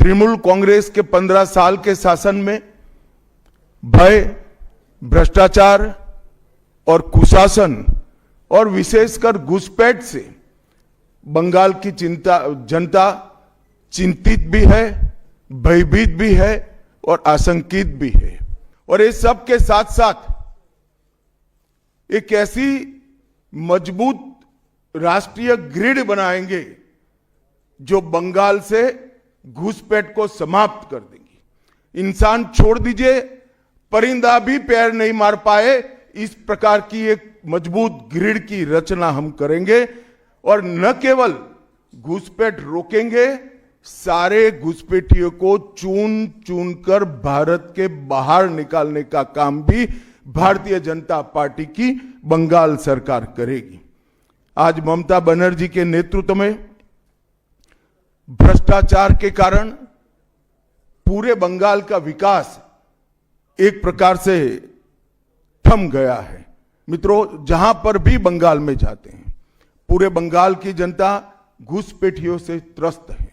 तृणमूल कांग्रेस के 15 साल के शासन में भय, भ्रष्टाचार और कुशासन और विशेषकर घुसपैठ से बंगाल की जनता चिंतित भी है, भयभीत भी है और आशंकित भी है। और इस सब के साथ साथ एक ऐसी मजबूत राष्ट्रीय ग्रिड बनाएंगे जो बंगाल से घुसपैठ को समाप्त कर देंगी। इंसान छोड़ दीजिए, परिंदा भी पैर नहीं मार पाए, इस प्रकार की एक मजबूत ग्रिड की रचना हम करेंगे। और न केवल घुसपैठ रोकेंगे, सारे घुसपैठियों को चुन चुन कर भारत के बाहर निकालने का काम भी भारतीय जनता पार्टी की बंगाल सरकार करेगी। आज ममता बनर्जी के नेतृत्व में भ्रष्टाचार के कारण पूरे बंगाल का विकास एक प्रकार से थम गया है। मित्रों, जहां पर भी बंगाल में जाते हैं, पूरे बंगाल की जनता घुसपैठियों से त्रस्त है।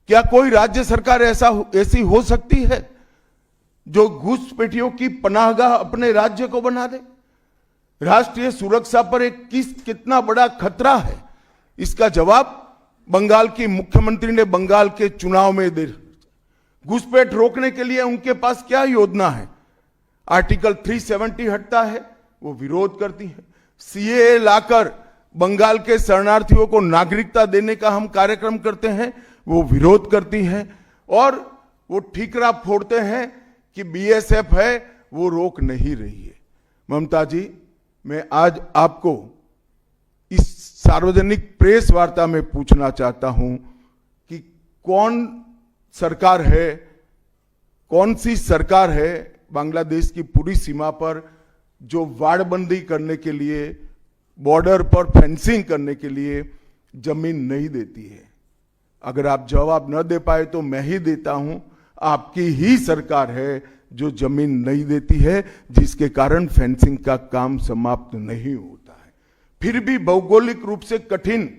क्या कोई राज्य सरकार ऐसी हो सकती है जो घुसपैठियों की पनाहगाह अपने राज्य को बना दे? राष्ट्रीय सुरक्षा पर एक कितना बड़ा खतरा है, इसका जवाब बंगाल की मुख्यमंत्री ने बंगाल के चुनाव में दे। घुसपैठ रोकने के लिए उनके पास क्या योजना है? आर्टिकल 370 हटता है, वो विरोध करती है। सीएए लाकर बंगाल के शरणार्थियों को नागरिकता देने का हम कार्यक्रम करते हैं, वो विरोध करती है। और वो ठीकरा फोड़ते हैं कि बीएसएफ है, वो रोक नहीं रही है। ममता जी, मैं आज आपको इस सार्वजनिक प्रेस वार्ता में पूछना चाहता हूं कि कौन सी सरकार है बांग्लादेश की पूरी सीमा पर जो वाड़बंदी करने के लिए, बॉर्डर पर फेंसिंग करने के लिए जमीन नहीं देती है? अगर आप जवाब न दे पाए तो मैं ही देता हूं। आपकी ही सरकार है जो जमीन नहीं देती है, जिसके कारण फेंसिंग का काम समाप्त नहीं होता है। फिर भी भौगोलिक रूप से कठिन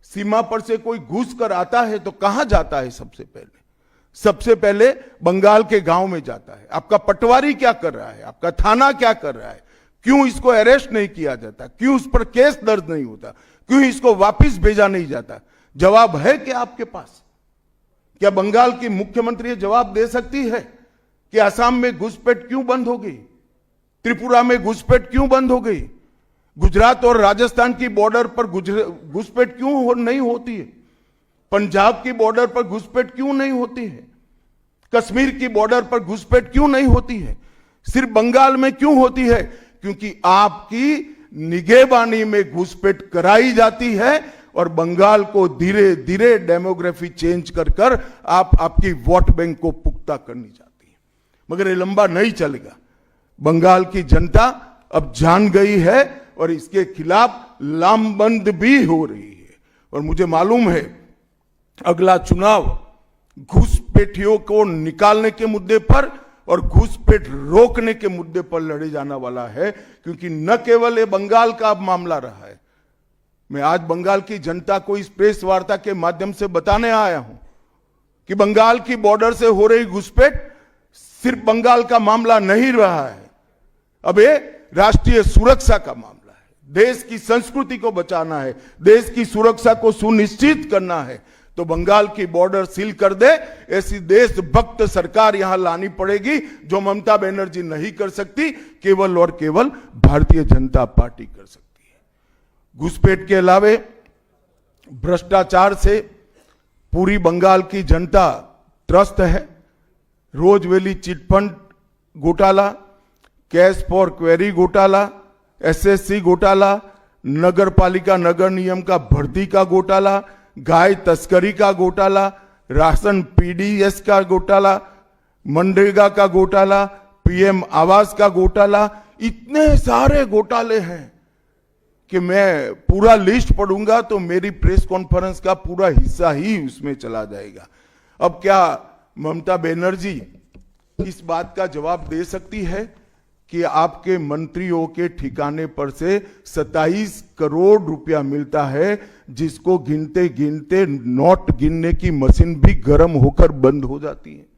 सीमा पर से कोई घुस कर आता है तो कहां जाता है? सबसे पहले बंगाल के गांव में जाता है। आपका पटवारी क्या कर रहा है? आपका थाना क्या कर रहा है? क्यों इसको अरेस्ट नहीं किया जाता? क्यों उस पर केस दर्ज नहीं होता? क्यों इसको वापस भेजा नहीं जाता? जवाब है क्या आपके पास? क्या बंगाल की मुख्यमंत्री जवाब दे सकती है कि असम में घुसपैठ क्यों बंद हो गई? त्रिपुरा में घुसपैठ क्यों बंद हो गई? गुजरात और राजस्थान की बॉर्डर पर घुसपैठ क्यों नहीं होती है? पंजाब की बॉर्डर पर घुसपैठ क्यों नहीं होती है? कश्मीर की बॉर्डर पर घुसपैठ क्यों नहीं होती है? सिर्फ बंगाल में क्यों होती है? क्योंकि आपकी निगहबानी में घुसपैठ कराई जाती है और बंगाल को धीरे धीरे डेमोग्राफी चेंज कर आपकी वोट बैंक को पुख्ता करनी चाहती है। मगर ये लंबा नहीं चलेगा। बंगाल की जनता अब जान गई है और इसके खिलाफ लामबंद भी हो रही है। और मुझे मालूम है अगला चुनाव घुसपैठियों को निकालने के मुद्दे पर और घुसपैठ रोकने के मुद्दे पर लड़े जाना वाला है, क्योंकि न केवल ये बंगाल का मामला रहा है। मैं आज बंगाल की जनता को इस प्रेस वार्ता के माध्यम से बताने आया हूं कि बंगाल की बॉर्डर से हो रही घुसपैठ सिर्फ बंगाल का मामला नहीं रहा है, अब ये राष्ट्रीय सुरक्षा का मामला है। देश की संस्कृति को बचाना है, देश की सुरक्षा को सुनिश्चित करना है, तो बंगाल की बॉर्डर सील कर दे, ऐसी देशभक्त सरकार यहां लानी पड़ेगी जो ममता बनर्जी नहीं कर सकती, केवल और केवल भारतीय जनता पार्टी कर सकती है। घुसपैठ के अलावे भ्रष्टाचार से पूरी बंगाल की जनता त्रस्त है। रोजवेली चिटफंड घोटाला, कैश फॉर क्वेरी घोटाला, एसएससी घोटाला, नगर पालिका नगर नियम का भर्ती का घोटाला, गाय तस्करी का घोटाला, राशन पीडीएस का घोटाला, मनरेगा का घोटाला, पीएम आवास का घोटाला, इतने सारे घोटाले हैं कि मैं पूरा लिस्ट पढ़ूंगा तो मेरी प्रेस कॉन्फ्रेंस का पूरा हिस्सा ही उसमें चला जाएगा। अब क्या ममता बनर्जी इस बात का जवाब दे सकती है कि आपके मंत्रियों के ठिकाने पर से 27 करोड़ रुपया मिलता है, जिसको गिनते गिनते नोट गिनने की मशीन भी गर्म होकर बंद हो जाती है।